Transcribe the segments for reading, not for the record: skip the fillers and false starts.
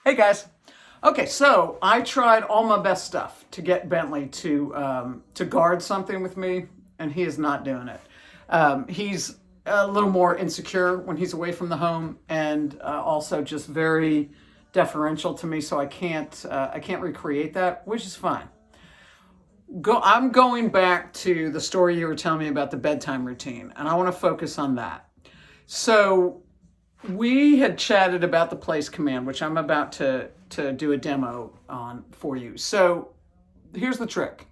Hey guys. Okay, so I tried all my best stuff to get Bentley to guard something with me, and he is not doing it. He's a little more insecure when he's away from the home, and also just very deferential to me. So I can't recreate that, which is fine. I'm going back to the story you were telling me about the bedtime routine, and I want to focus on that. So we had chatted about the place command, which I'm about to do a demo on for you. So here's the trick.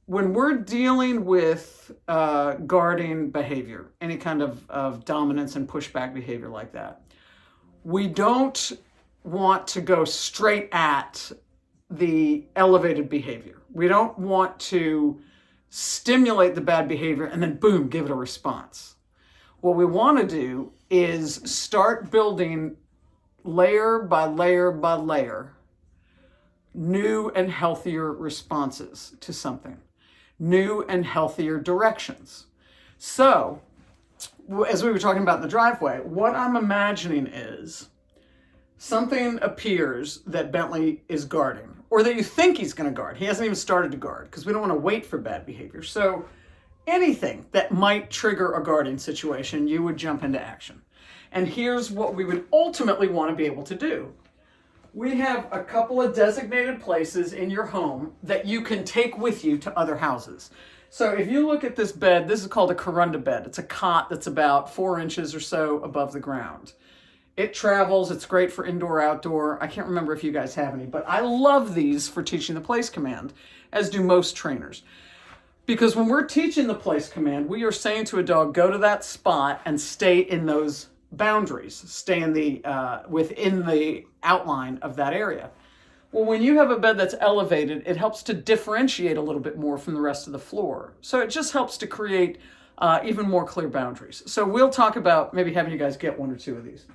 When we're dealing with guarding behavior, any kind of dominance and pushback behavior like that, we don't want to go straight at the elevated behavior. We don't want to stimulate the bad behavior and then boom, give it a response. What we want to do is start building layer by layer by layer new and healthier responses to something, new and healthier directions. So, as we were talking about in the driveway, what I'm imagining is something appears that Bentley is guarding, or that you think he's going to guard. He hasn't even started to guard because we don't want to wait for bad behavior. So anything that might trigger a guarding situation, you would jump into action. And here's what we would ultimately want to be able to do. We have a couple of designated places in your home that you can take with you to other houses. So if you look at this bed, this is called a Corunda bed. It's a cot that's about 4 inches or so above the ground. It travels. It's great for indoor, outdoor. I can't remember if you guys have any, but I love these for teaching the place command, as do most trainers. Because when we're teaching the place command, we are saying to a dog, go to that spot and stay in those boundaries, stay in within the outline of that area. Well, when you have a bed that's elevated, it helps to differentiate a little bit more from the rest of the floor. So it just helps to create even more clear boundaries. So we'll talk about maybe having you guys get 1 or 2 of these.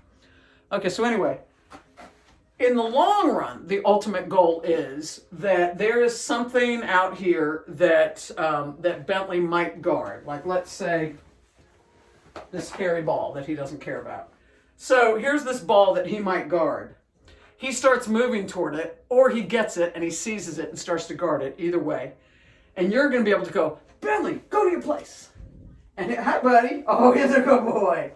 Okay, so anyway, in the long run, the ultimate goal is that there is something out here that that Bentley might guard. Like, let's say, this hairy ball that he doesn't care about. So here's this ball that he might guard. He starts moving toward it, or he gets it and he seizes it and starts to guard it, either way. And you're going to be able to go, Bentley, go to your place. And hi, buddy. Oh, he's a good boy.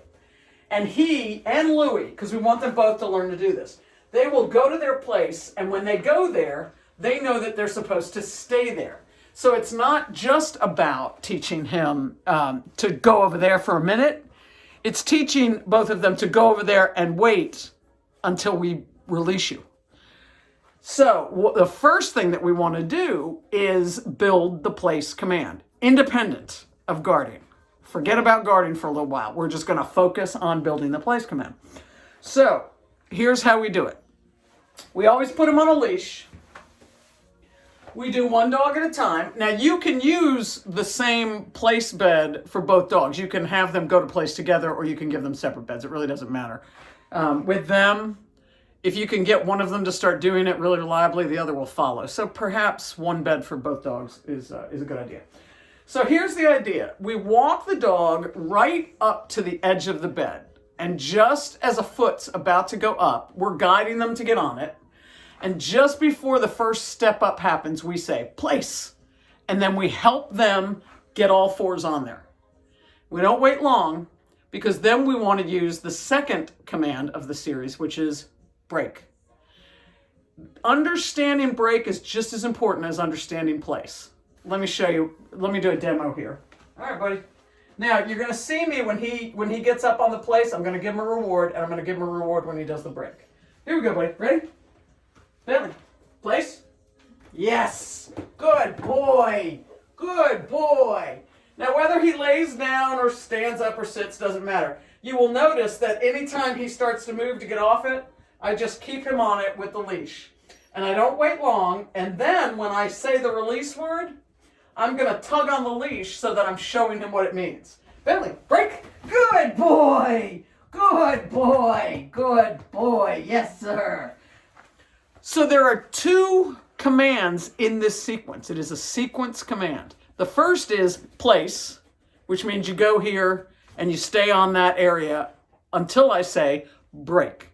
And he and Louie, because we want them both to learn to do this, they will go to their place, and when they go there, they know that they're supposed to stay there. So it's not just about teaching him to go over there for a minute. It's teaching both of them to go over there and wait until we release you. So the first thing that we want to do is build the place command, independent of guarding. Forget about guarding for a little while. We're just going to focus on building the place command. So here's how we do it. We always put him on a leash. We do 1 dog at a time. Now you can use the same place bed for both dogs. You can have them go to place together, or you can give them separate beds. It really doesn't matter. With them, if you can get one of them to start doing it really reliably, the other will follow. So perhaps 1 bed for both dogs is a good idea. So here's the idea. We walk the dog right up to the edge of the bed. And just as a foot's about to go up, we're guiding them to get on it. And just before the first step up happens, we say, place. And then we help them get all 4s on there. We don't wait long, because then we want to use the second command of the series, which is break. Understanding break is just as important as understanding place. Let me show you. Let me do a demo here. All right, buddy. Now, you're going to see me when he gets up on the place. I'm going to give him a reward, and I'm going to give him a reward when he does the break. Here we go, buddy. Ready? Bentley. Place. Yes. Good boy. Good boy. Now, whether he lays down or stands up or sits doesn't matter. You will notice that anytime he starts to move to get off it, I just keep him on it with the leash. And I don't wait long. And then when I say the release word, I'm going to tug on the leash so that I'm showing him what it means. Bentley, break. Good boy. Good boy. Good boy. Yes, sir. So there are 2 commands in this sequence. It is a sequence command. The first is place, which means you go here and you stay on that area until I say break.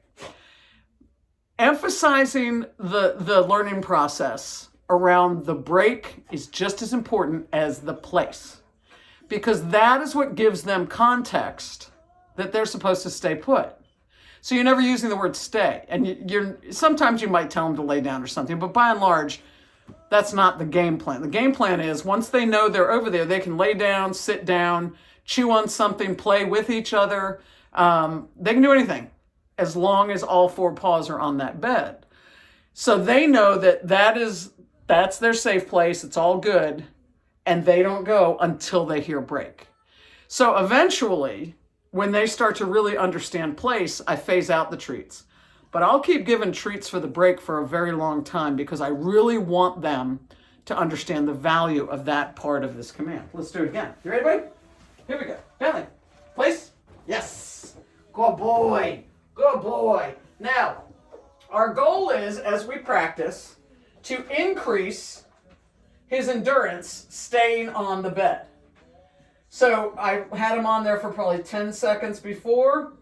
exercising the learning process around the break is just as important as the place, because that is what gives them context that they're supposed to stay put. So you're never using the word stay, and sometimes you might tell them to lay down or something, but by and large, that's not the game plan. The game plan is once they know they're over there, they can lay down, sit down, chew on something, play with each other. They can do anything as long as all four paws are on that bed. So they know that that's their safe place. It's all good. And they don't go until they hear break. So eventually, when they start to really understand place, I phase out the treats. But I'll keep giving treats for the break for a very long time because I really want them to understand the value of that part of this command. Let's do it again. You ready, buddy? Here we go. Bentley, place. Yes. Good boy. Good boy. Now, our goal is, as we practice, to increase his endurance staying on the bed. So I had him on there for probably 10 seconds before.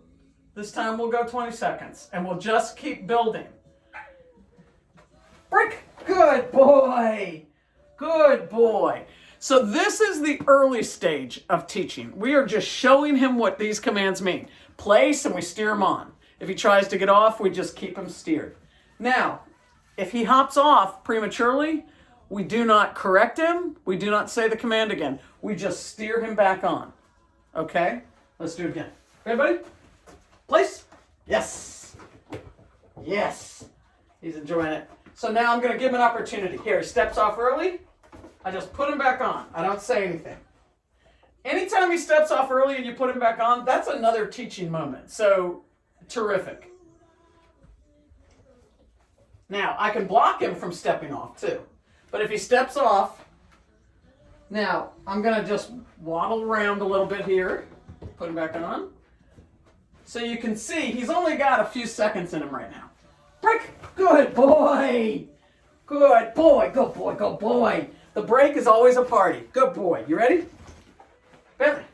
This time we'll go 20 seconds, and we'll just keep building. Break. Good boy. Good boy. So this is the early stage of teaching. We are just showing him what these commands mean. Place, and we steer him on. If he tries to get off, we just keep him steered. Now, if he hops off prematurely, we do not correct him. We do not say the command again. We just steer him back on. Okay? Let's do it again. Everybody? Place? Yes. Yes. He's enjoying it. So now I'm going to give him an opportunity. Here, he steps off early. I just put him back on. I don't say anything. Anytime he steps off early and you put him back on, that's another teaching moment. So, terrific. Now, I can block him from stepping off too. But if he steps off, now I'm going to just waddle around a little bit here. Put him back on. So you can see he's only got a few seconds in him right now. Break. Good boy. Good boy. Good boy. Good boy. The break is always a party. Good boy. You ready? Bentley.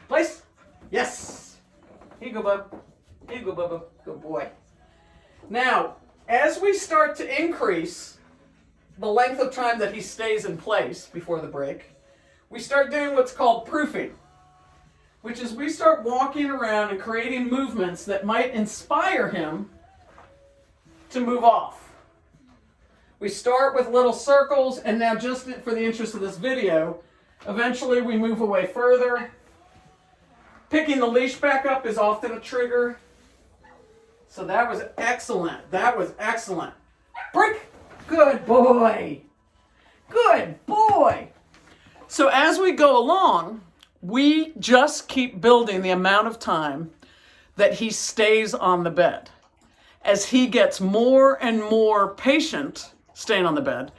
Place. Yes. Here you go, bub. Here you go, Bubba. Good boy. Now, as we start to increase the length of time that he stays in place before the break, we start doing what's called proofing, which is we start walking around and creating movements that might inspire him to move off. We start with little circles, and now just for the interest of this video, eventually we move away further. Picking the leash back up is often a trigger. So that was excellent. That was excellent. Break. Good boy. Good boy. So as we go along, we just keep building the amount of time that he stays on the bed. As he gets more and more patient staying on the bed,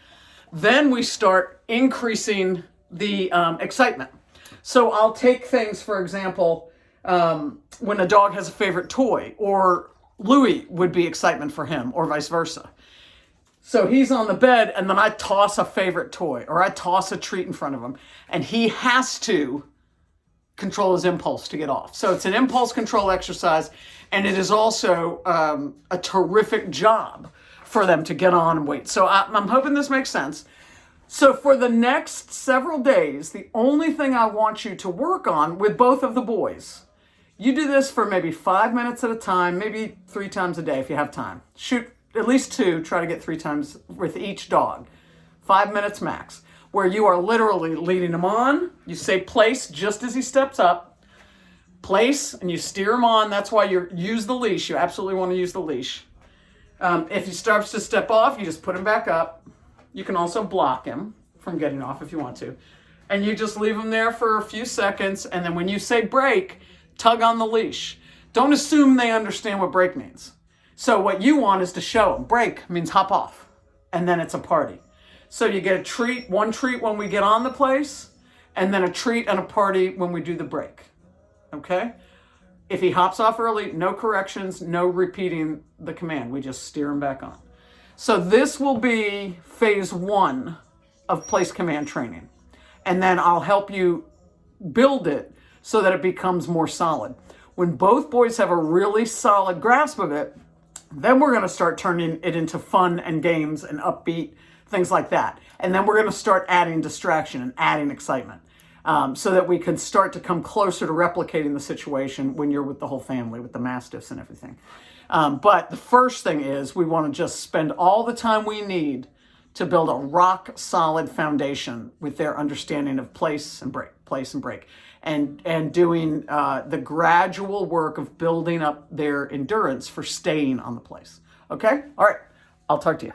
then we start increasing the excitement. So I'll take things, for example, when a dog has a favorite toy, or Louis would be excitement for him, or vice versa. So he's on the bed, and then I toss a favorite toy, or I toss a treat in front of him, and he has to control his impulse to get off. So it's an impulse control exercise, and it is also a terrific job for them to get on and wait. So I'm hoping this makes sense. So for the next several days, the only thing I want you to work on with both of the boys, you do this for maybe 5 minutes at a time, maybe 3 times a day if you have time. Shoot at least 2, try to get 3 times with each dog. 5 minutes max, where you are literally leading him on. You say place just as he steps up. Place, and you steer him on. That's why you use the leash. You absolutely want to use the leash. If he starts to step off, you just put him back up. You can also block him from getting off if you want to. And you just leave him there for a few seconds, and then when you say break, tug on the leash. Don't assume they understand what break means. So what you want is to show them. Break means hop off, and then it's a party. So you get a treat, one treat when we get on the place, and then a treat and a party when we do the break. Okay? If he hops off early, no corrections, no repeating the command. We just steer him back on. So this will be phase 1 of place command training. And then I'll help you build it so that it becomes more solid. When both boys have a really solid grasp of it, Then we're going to start turning it into fun and games and upbeat, things like that. And then we're going to start adding distraction and adding excitement, so that we can start to come closer to replicating the situation when you're with the whole family, with the Mastiffs and everything. But the first thing is we want to just spend all the time we need to build a rock solid foundation with their understanding of place and break, and doing the gradual work of building up their endurance for staying on the place. Okay? All right. I'll talk to you.